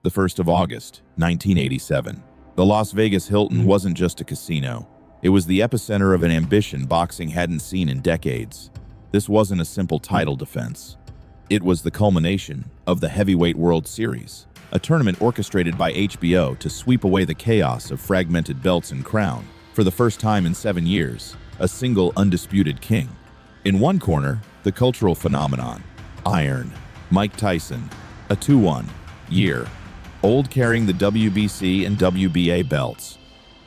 the 1st of August, 1987. The Las Vegas Hilton wasn't just a casino. It was the epicenter of an ambition boxing hadn't seen in decades. This wasn't a simple title defense. It was the culmination of the Heavyweight World Series, a tournament orchestrated by HBO to sweep away the chaos of fragmented belts and crown. For the first time in 7 years, a single undisputed king. In one corner, the cultural phenomenon, Iron, Mike Tyson, a 2-1 year old carrying the WBC and WBA belts.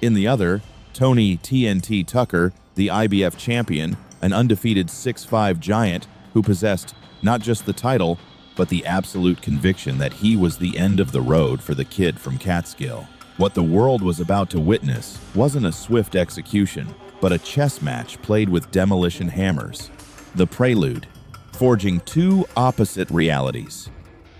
In the other, Tony TNT Tucker, the IBF champion, an undefeated 6'5" giant who possessed not just the title, but the absolute conviction that he was the end of the road for the kid from Catskill. What the world was about to witness wasn't a swift execution, but a chess match played with demolition hammers. The Prelude, forging two opposite realities.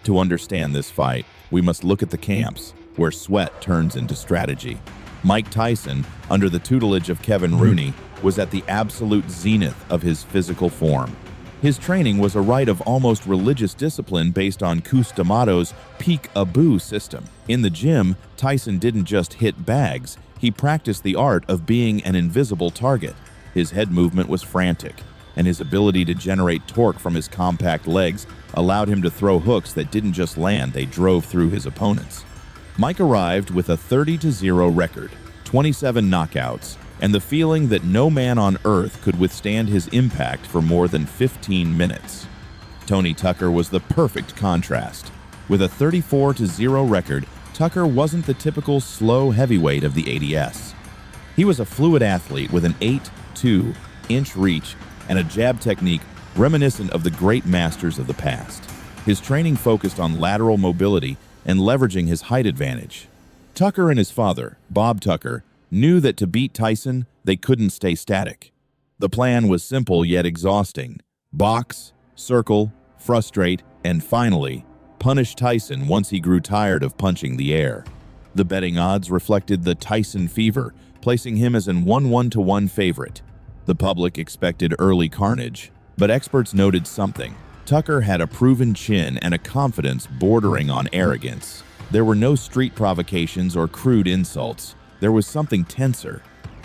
To understand this fight, we must look at the camps, where sweat turns into strategy. Mike Tyson, under the tutelage of Kevin Rooney, was at the absolute zenith of his physical form. His training was a rite of almost religious discipline based on Cus D'Amato's peek-a-boo system. In the gym, Tyson didn't just hit bags, he practiced the art of being an invisible target. His head movement was frantic, and his ability to generate torque from his compact legs allowed him to throw hooks that didn't just land, they drove through his opponents. Mike arrived with a 30-0 record, 27 knockouts, and the feeling that no man on earth could withstand his impact for more than 15 minutes. Tony Tucker was the perfect contrast. With a 34-0 record, Tucker wasn't the typical slow heavyweight of the ADS. He was a fluid athlete with an 8'2" reach and a jab technique reminiscent of the great masters of the past. His training focused on lateral mobility and leveraging his height advantage. Tucker and his father, Bob Tucker, knew that to beat Tyson, they couldn't stay static. The plan was simple yet exhausting. Box, circle, frustrate, and finally, punish Tyson once he grew tired of punching the air. The betting odds reflected the Tyson fever, placing him as an 1-1-1 favorite. The public expected early carnage, but experts noted something. Tucker had a proven chin and a confidence bordering on arrogance. There were no street provocations or crude insults. There was something tenser.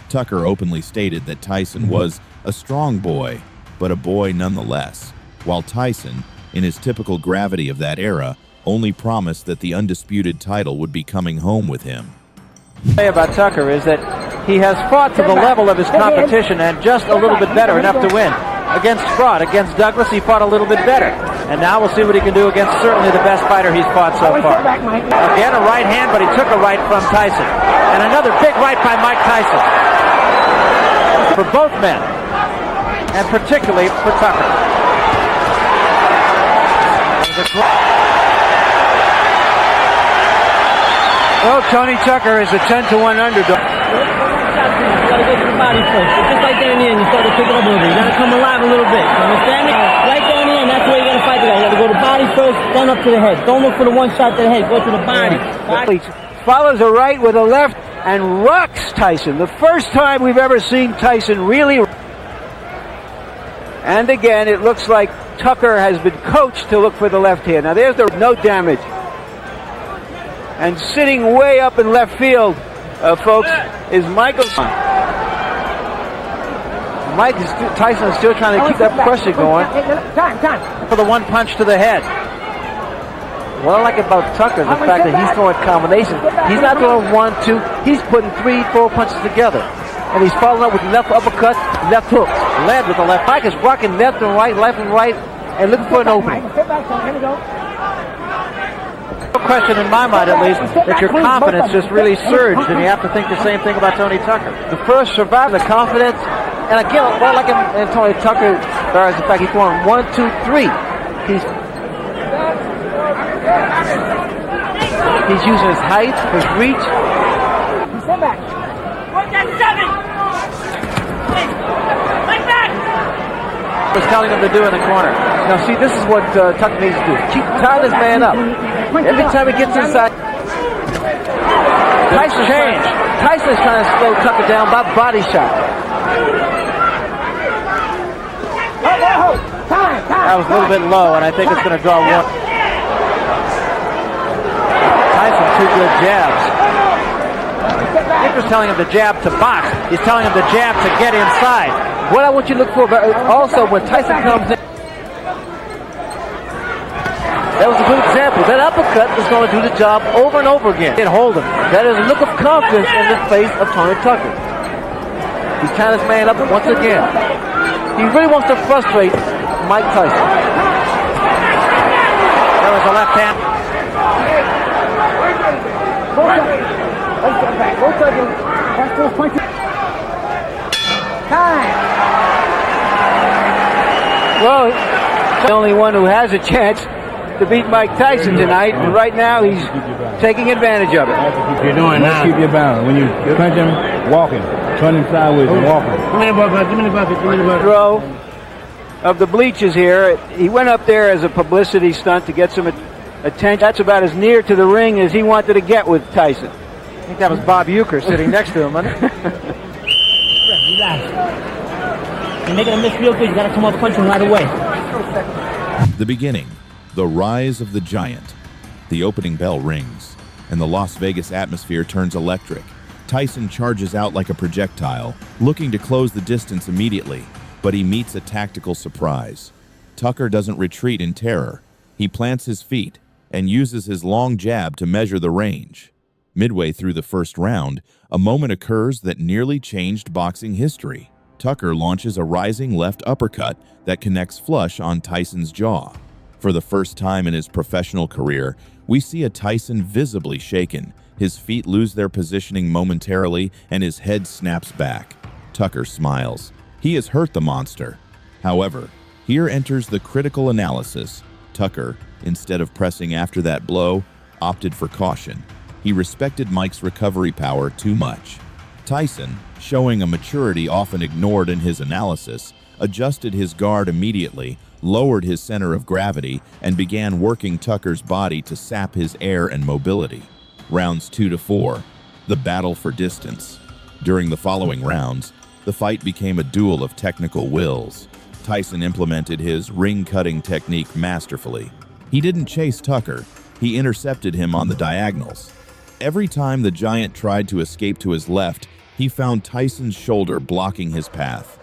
Tucker openly stated that Tyson was a strong boy, but a boy nonetheless, while Tyson, in his typical gravity of that era, only promised that the undisputed title would be coming home with him. What I say about Tucker is that he has fought to the level of his competition and just a little bit better, enough to win. Against Fraud, against Douglas, he fought a little bit better. And now we'll see what he can do against certainly the best fighter he's fought so far. Again, a right hand, but he took a right from Tyson. And another big right by Mike Tyson. For both men, and particularly for Tucker. Well, Tony Tucker is a 10-1 underdog. You gotta go to the body first. It's just like down the end, you start to pick it up a little bit. You gotta come alive a little bit. You understand me? Right down the end, that's the way you gotta fight it out. You gotta go to the body first, then up to the head. Don't look for the one shot to the head, go to the body. Follows a right with a left and rocks Tyson. The first time we've ever seen Tyson really. And again, it looks like Tucker has been coached to look for the left hand. Now there's no damage. And sitting way up in left field, folks, is Michael. Tyson is still trying to keep that pressure going. For the one punch to the head. What I like about Tucker is the fact that he's throwing combinations. He's not throwing 1, 2. He's putting 3, 4 punches together. And he's following up with left uppercut, left hooks. Led with the left. Mike is rocking left and right, and looking for an opening. No question in my mind, at least, that your confidence just really surged, and you have to think the same thing about Tony Tucker. The first survived the confidence, and again, well, like in Tony Tucker, there is the fact he's going 1, 2, 3. He's using his height, his reach. Step back. Work that 7. Like that. Was telling him to do in the corner. Now, see, this is what Tucker needs to do. Keep tying this man up. Every time he gets inside, Tyson's trying to slow Tucker down by body shot. That was a little bit low, and I think it's going to draw one. good jabs. Victor's telling him to jab to box. He's telling him to jab to get inside. What I want you to look for also when Tyson comes in, that was a good example. That uppercut is going to do the job over and over again. And hold him. That is a look of confidence in the face of Tony Tucker. He's tying his man up once again. He really wants to frustrate Mike Tyson. There was a left hand. Well, the only one who has a chance to beat Mike Tyson tonight, and right now he's taking advantage of it. You're doing now. Keep your balance. When you punch him, walking, turning sideways and walking. Give me the bucket, give me the bucket, give me the bucket. Throw of the bleachers here. He went up there as a publicity stunt to get some attention. That's about as near to the ring as he wanted to get with Tyson. I think that was Bob Euchre sitting next to him, wasn't it? Relax. You're making a miss real good. You got to come up punching right away. The beginning. The rise of the giant. The opening bell rings, and the Las Vegas atmosphere turns electric. Tyson charges out like a projectile, looking to close the distance immediately, but he meets a tactical surprise. Tucker doesn't retreat in terror. He plants his feet and uses his long jab to measure the range. Midway through the first round, a moment occurs that nearly changed boxing history. Tucker launches a rising left uppercut that connects flush on Tyson's jaw. For the first time in his professional career, we see a Tyson visibly shaken. His feet lose their positioning momentarily, and his head snaps back. Tucker smiles. He has hurt the monster. However, here enters the critical analysis. Tucker, instead of pressing after that blow, opted for caution. He respected Mike's recovery power too much. Tyson, showing a maturity often ignored in his analysis, adjusted his guard immediately, lowered his center of gravity, and began working Tucker's body to sap his air and mobility. Rounds 2 to 4, the battle for distance. During the following rounds, the fight became a duel of technical wills. Tyson implemented his ring-cutting technique masterfully. He didn't chase Tucker, he intercepted him on the diagonals. Every time the giant tried to escape to his left, he found Tyson's shoulder blocking his path.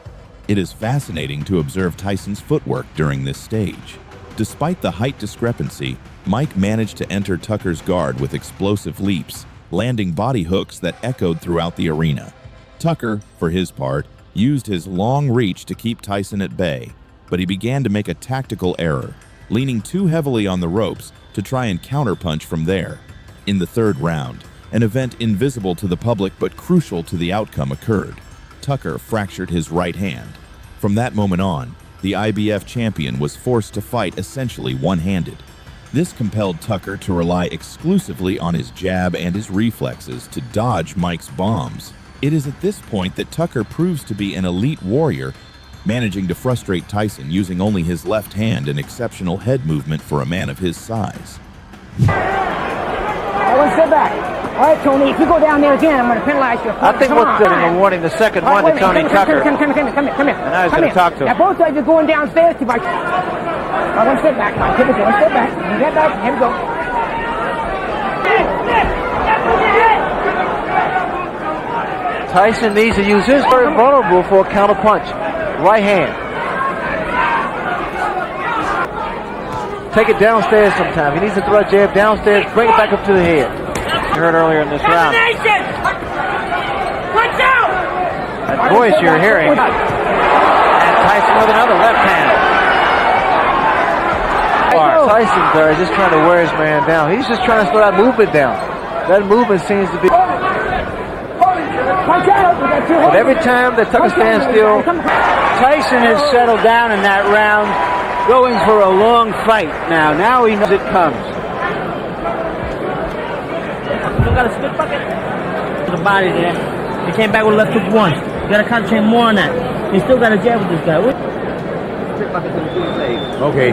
It is fascinating to observe Tyson's footwork during this stage. Despite the height discrepancy, Mike managed to enter Tucker's guard with explosive leaps, landing body hooks that echoed throughout the arena. Tucker, for his part, used his long reach to keep Tyson at bay, but he began to make a tactical error, leaning too heavily on the ropes to try and counterpunch from there. In the third round, an event invisible to the public but crucial to the outcome occurred. Tucker fractured his right hand. From that moment on, the IBF champion was forced to fight essentially one-handed. This compelled Tucker to rely exclusively on his jab and his reflexes to dodge Mike's bombs. It is at this point that Tucker proves to be an elite warrior, managing to frustrate Tyson using only his left hand and exceptional head movement for a man of his size. I want to sit back. All right, Tony, if you go down there again, I'm going to penalize you. I think what's good in awarding the second one to Tony Tucker. Come here. And now he's going to talk to him. Now, both of you are going downstairs. I want to sit back. Here we go. Sit back. You get back. Here we go. Tyson needs to use his very vulnerable for a counter punch. Right hand. Take it downstairs sometime. He needs to throw a jab downstairs, bring it back up to the head. You heard earlier in this round. Watch out! That voice you're hearing. And Tyson with another left hand. Tyson's there just trying to wear his man down. He's just trying to slow that movement down. That movement seems to be... But every time that Tucker stands still, Tyson has settled down in that round, going for a long fight now. Now he knows it comes. Still got a split bucket. The body there. He came back with a left hook once. You got to concentrate more on that. He still got a jab with this guy. Split bucket to the leg. Okay.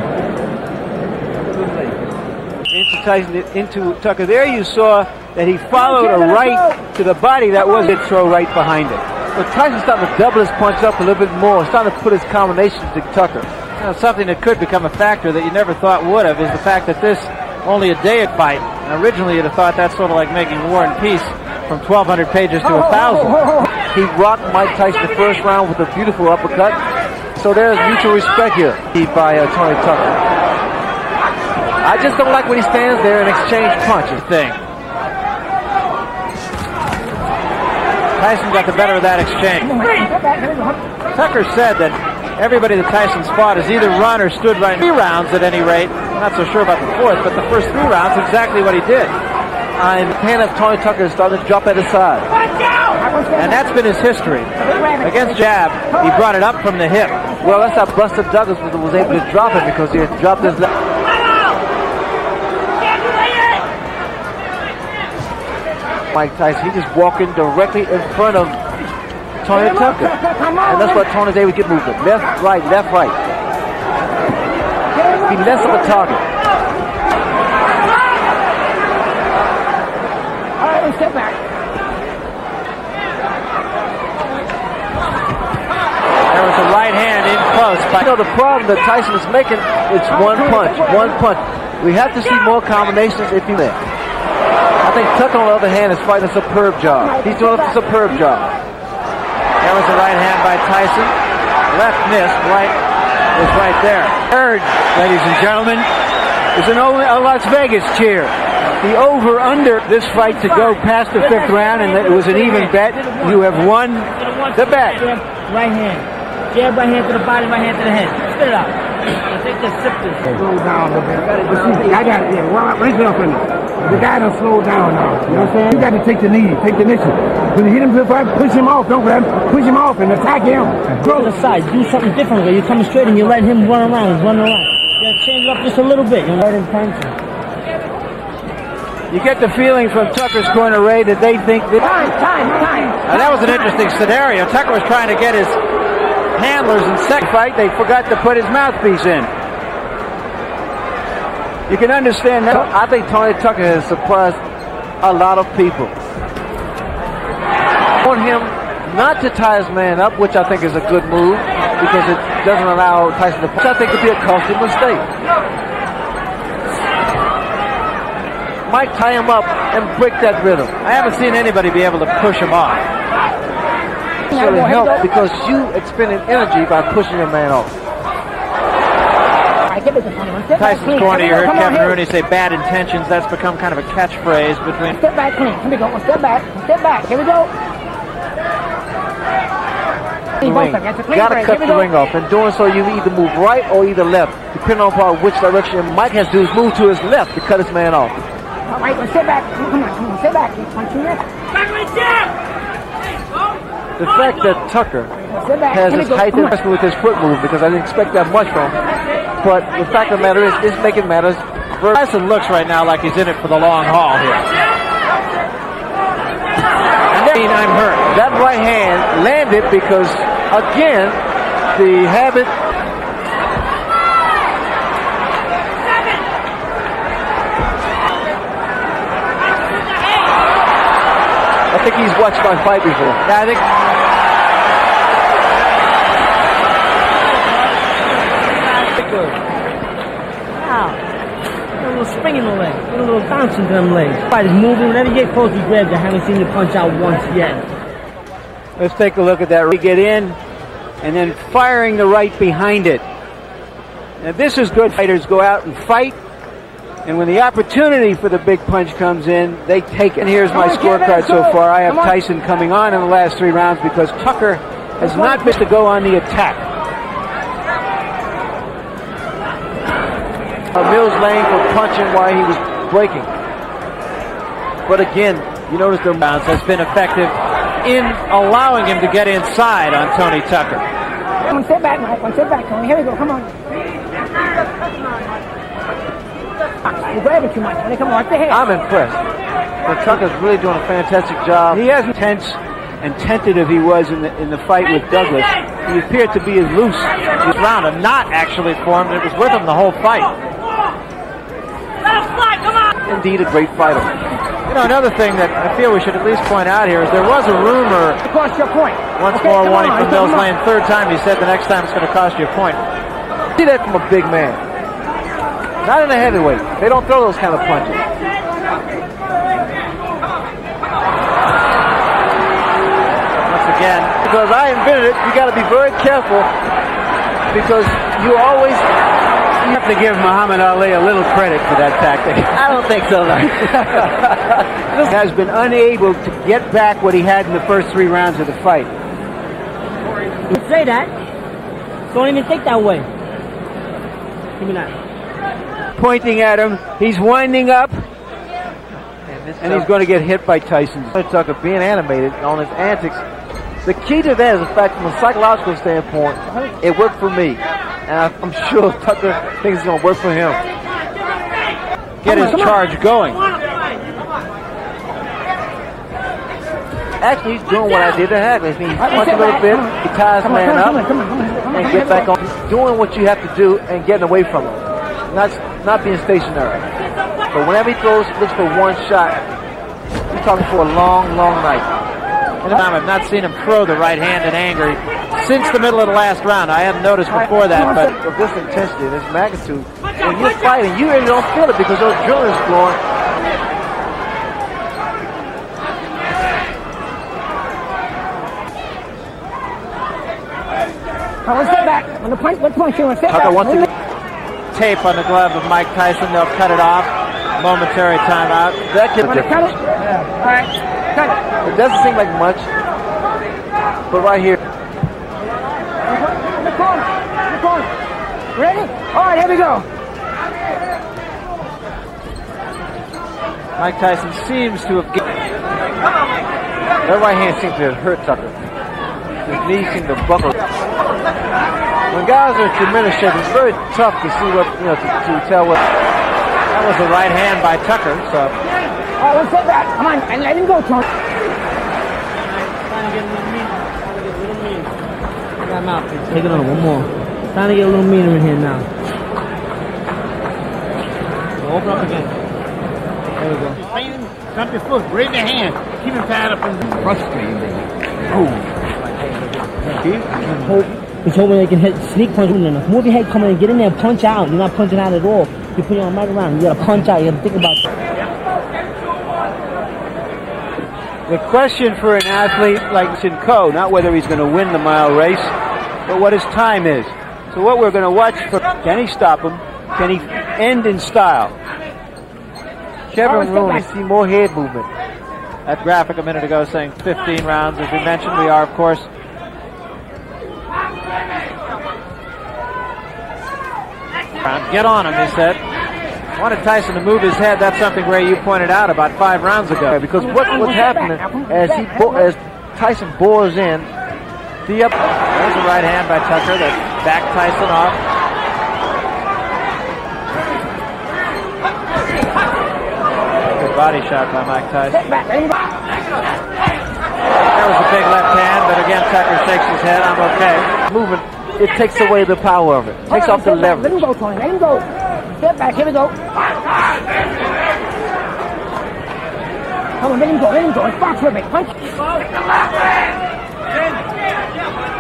Into Tyson, into Tucker. There you saw that he followed a right to the body that was a throw right behind it. But Tyson's starting to double his punch up a little bit more, starting to put his combination to Tucker. Now, something that could become a factor that you never thought would have is the fact that this only a day at fight. Originally, you'd have thought that's sort of like making War and Peace from 1,200 pages to 1,000. He rocked Mike Tyson the first round with a beautiful uppercut. So there's mutual respect here by Tony Tucker. I just don't like when he stands there and exchange punches. Tyson got the better of that exchange. Tucker said that everybody that Tyson fought has either run or stood right 3 rounds at any rate. I'm not so sure about the 4th, but the first 3 rounds, exactly what he did. And the hand of Tony Tucker is starting to drop at his side. And that's been his history. Against jab, he brought it up from the hip. Well, that's how Buster Douglas was able to drop it, because he had dropped his left. Mike Tyson, he's just walking directly in front of Tony Tucker. And that's what Tony's able to get movement. Left, right, left, right. Be less of a target. All right, let's step back. There was a right hand in close. You know, the problem that Tyson is making, it's one punch. We have to see more combinations if he may. I think Tucker, on the other hand, is fighting a superb job. He's doing a superb job. There was a right hand by Tyson. Left missed. Right was right there. Third, ladies and gentlemen, is a Las Vegas cheer. The over-under this fight to go past the 5th round, and it was an even bet. You have won the bet. Right hand. Jab, right hand to the body, right hand to the head. Spit it out. I think the sip this. Slow down a little bit. I got it. Yeah, raise it up in there. The guy done slow down now. You know what I'm saying? You got to take the knee, take the initiative. When you hit him to the fight, push him off. Don't grab him. Push him off and attack him. Go to the side. Do something different. You're coming straight and you let him run around. He's running around. You got to change it up just a little bit. You let him punch him. You get the feeling from Tucker's corner, Ray, that they think that... Time. And that was an interesting scenario. Tucker was trying to get his handlers in second fight, they forgot to put his mouthpiece in. You can understand that. I think Tony Tucker has surprised a lot of people. I want him not to tie his man up, which I think is a good move, because it doesn't allow Tyson to punch. I think it would be a costly mistake. Mike, tie him up and break that rhythm. I haven't seen anybody be able to push him off. It's going to help because you expended energy by pushing your man off. Tyson's corner, you heard Kevin Rooney say bad intentions. That's become kind of a catchphrase between... Step back, clean. Here we go. Step back. Here we go. You got to cut the ring off. In doing so, you either move right or either left, depending on which direction Mike has to do is move to his left to cut his man off. All right, let's step back. Come on. Step back. The fact that Tucker has his height investment with his foot move, because I didn't expect that much from him. But the fact of the matter is, it's making matters. Tyson looks right now like he's in it for the long haul here. And then I'm hurt. That right hand landed because, again, the habit. I think he's watched my fight before. Yeah, I think. Wow. A little spring in the leg. A little bounce into them legs. Fight is moving. Whenever you get close, he grabs you. I haven't seen you punch out once yet. Let's take a look at that. We get in and then firing the right behind it. Now this is good. Fighters go out and fight. And when the opportunity for the big punch comes in, they take it. And here's my scorecard so far. I have Tyson coming on in the last 3 rounds because Tucker has not missed to go on the attack. Mills laying for punching while he was breaking. But again, you notice the bounce has been effective in allowing him to get inside on Tony Tucker. Come on, step back, Mike. Step back, Tony. Here we go. Come on. You're grabbing too much. Come on, right the head. I'm impressed. But Tucker's really doing a fantastic job. He has tense and tentative he was in the fight with Douglas. He appeared to be as loose. This round of not actually formed. It was with him the whole fight. Indeed, a great fighter. You know, another thing that I feel we should at least point out here is there was a rumor. Cost your point. Once more warning from Mills Lane. 3rd time he said the next time it's going to cost you a point. See that from a big man. Not in a heavyweight. They don't throw those kind of punches. Once again, Because I invented it, you got to be very careful because you always have to give Muhammad Ali a little credit for that tactic. I don't think so, though. Has been unable to get back what he had in the first 3 rounds of the fight. You say that. Don't even think that way. Give me that. Pointing at him, he's winding up, and he's going to get hit by Tyson. Tucker being animated on his antics. The key to that is the fact, from a psychological standpoint, it worked for me. And I'm sure Tucker thinks it's going to work for him. Get his charge going. Actually, he's doing what I did to Hagler. He's punching a little bit, he ties man up, and get back on. He's doing what you have to do and getting away from him. Not being stationary. But whenever he throws, looks for one shot, he's talking for a long, long night. I've not seen him throw the right hand in anger since the middle of the last round. I hadn't noticed before that, but of this intensity, this magnitude, when you're fighting, you really don't feel it because those adrenaline's flowing. Let's step back. On the punch, let's punch you. Step Tucker back. wants to tape on the glove of Mike Tyson. They'll cut it off. Momentary timeout. that can Cut it. difference. All right. Cut it. It doesn't seem like much, but right here. In the corner. In the corner. Ready? All right, here we go. Mike Tyson seems to have given. That right hand seems to have hurt Tucker. His knees seem to buckle. When guys are in tremendous shape, it's very tough to see what, to tell what. That was the right hand by Tucker, so. All right, let's step back. Come on, and let him go, Tony. Take it on one more. Trying to get a little meaner in here now. Open up again. There we go. Drop your foot, raise your hand, keep it tied up in the frustrating. He's hoping they can hit sneak punch enough. Move your head, come in and get in there and punch out. You're not punching out at all. You're putting on right around. You gotta punch out. You gotta think about it. The question for an athlete like Sinko, not whether he's going to win the mile race, but what his time is. So what we're going to watch for, can he stop him? Can he end in style? Kevin Rooney, see more head movement. That graphic a minute ago saying 15 rounds. As we mentioned, we are, of course, get on him, he said. Wanted Tyson to move his head. That's something, Ray, you pointed out about 5 rounds ago. Because what's happening as Tyson bores in, There's a right hand by Tucker that backed Tyson off. Good body shot by Mike Tyson. That was a big left hand, but again, Tucker shakes his head. I'm okay. movement, it takes away the power of it. Takes off the leverage. Let him go, Tony. Let him go. Step back. Here we go. Come on, let him go. Let him go. It's box with me. Punch.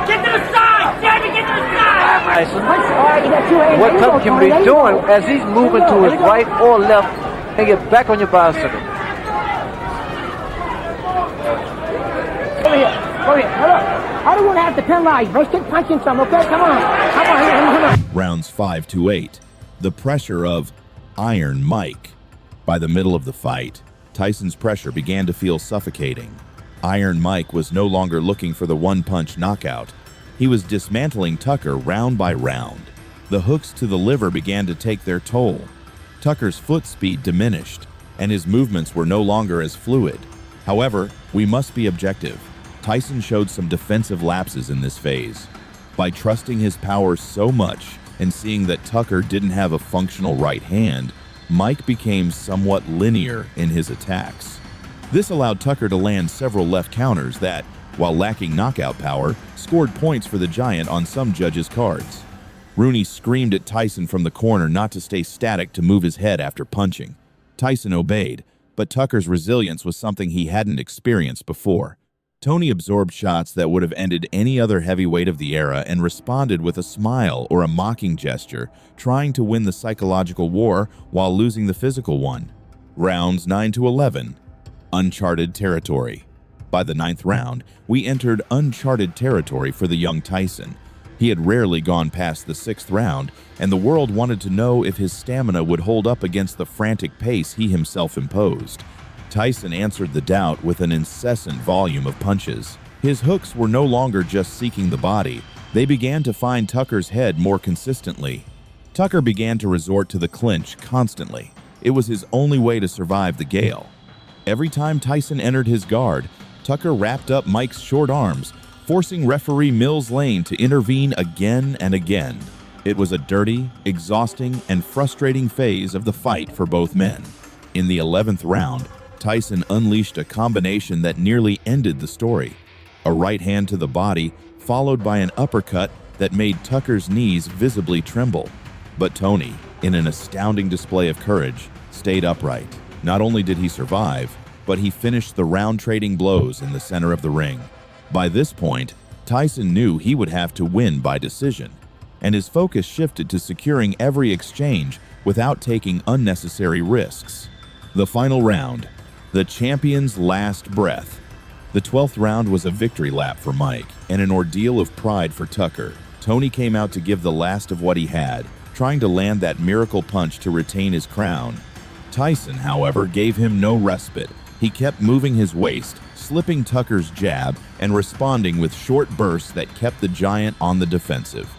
Get to the side! Sammy, get to the side! Tyson. Punch. All right, you got 2 hands. What Let him Tucker go, can Tony. be Let him doing go. as he's moving to his right or left and get back on your bicycle. Over here. Over here. Hold up. I don't want to have to penalize. Let's keep punching some, okay? Come on. Come on. Here, come on. Rounds 5 to 8. The pressure of Iron Mike. By the middle of the fight, Tyson's pressure began to feel suffocating. Iron Mike was no longer looking for the one-punch knockout. He was dismantling Tucker round by round. The hooks to the liver began to take their toll. Tucker's foot speed diminished, and his movements were no longer as fluid. However, we must be objective. Tyson showed some defensive lapses in this phase. By trusting his power so much and seeing that Tucker didn't have a functional right hand, Mike became somewhat linear in his attacks. This allowed Tucker to land several left counters that, while lacking knockout power, scored points for the Giant on some judges' cards. Rooney screamed at Tyson from the corner not to stay static to move his head after punching. Tyson obeyed, but Tucker's resilience was something he hadn't experienced before. Tony absorbed shots that would have ended any other heavyweight of the era and responded with a smile or a mocking gesture, trying to win the psychological war while losing the physical one. Rounds 9 to 11. Uncharted territory. By the 9th round, we entered uncharted territory for the young Tyson. He had rarely gone past the 6th round, and the world wanted to know if his stamina would hold up against the frantic pace he himself imposed. Tyson answered the doubt with an incessant volume of punches. His hooks were no longer just seeking the body. They began to find Tucker's head more consistently. Tucker began to resort to the clinch constantly. It was his only way to survive the gale. Every time Tyson entered his guard, Tucker wrapped up Mike's short arms, forcing referee Mills Lane to intervene again and again. It was a dirty, exhausting, and frustrating phase of the fight for both men. In the 11th round, Tyson unleashed a combination that nearly ended the story. A right hand to the body, followed by an uppercut that made Tucker's knees visibly tremble. But Tony, in an astounding display of courage, stayed upright. Not only did he survive, but he finished the round trading blows in the center of the ring. By this point, Tyson knew he would have to win by decision, and his focus shifted to securing every exchange without taking unnecessary risks. The final round. The champion's last breath. The 12th round was a victory lap for Mike and an ordeal of pride for Tucker. Tony came out to give the last of what he had, trying to land that miracle punch to retain his crown. Tyson, however, gave him no respite. He kept moving his waist, slipping Tucker's jab, and responding with short bursts that kept the giant on the defensive.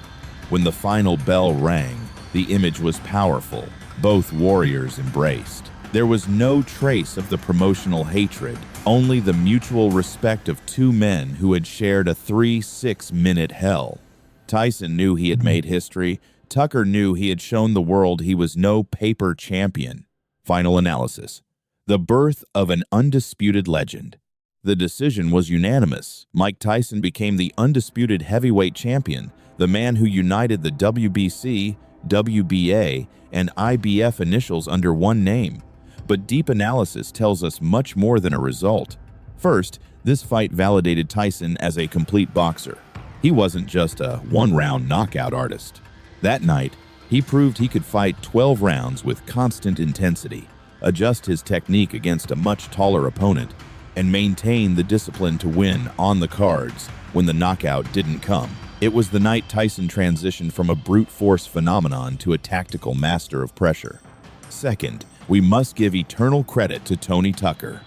When the final bell rang, the image was powerful. Both warriors embraced. There was no trace of the promotional hatred, only the mutual respect of two men who had shared a 3-6-minute hell. Tyson knew he had made history. Tucker knew he had shown the world he was no paper champion. Final analysis. The birth of an undisputed legend. The decision was unanimous. Mike Tyson became the undisputed heavyweight champion, the man who united the WBC, WBA, and IBF initials under one name. But deep analysis tells us much more than a result. First, this fight validated Tyson as a complete boxer. He wasn't just a one-round knockout artist. That night, he proved he could fight 12 rounds with constant intensity, adjust his technique against a much taller opponent, and maintain the discipline to win on the cards when the knockout didn't come. It was the night Tyson transitioned from a brute force phenomenon to a tactical master of pressure. Second, we must give eternal credit to Tony Tucker.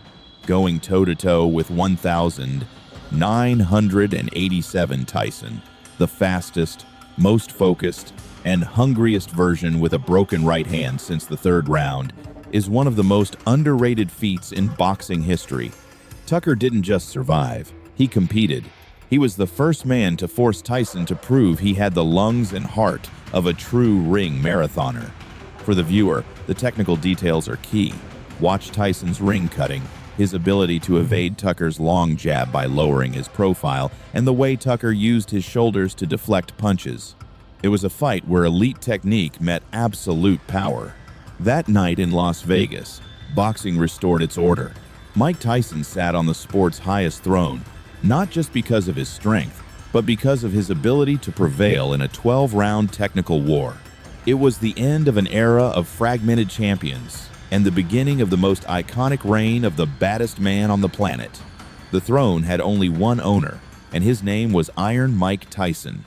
Going toe-to-toe with 1,987 Tyson, the fastest, most focused, and hungriest version with a broken right hand since the 3rd round, is one of the most underrated feats in boxing history. Tucker didn't just survive, he competed. He was the first man to force Tyson to prove he had the lungs and heart of a true ring marathoner. For the viewer, the technical details are key. Watch Tyson's ring cutting, his ability to evade Tucker's long jab by lowering his profile, and the way Tucker used his shoulders to deflect punches. It was a fight where elite technique met absolute power. That night in Las Vegas, boxing restored its order. Mike Tyson sat on the sport's highest throne, not just because of his strength, but because of his ability to prevail in a 12-round technical war. It was the end of an era of fragmented champions and the beginning of the most iconic reign of the baddest man on the planet. The throne had only one owner, and his name was Iron Mike Tyson.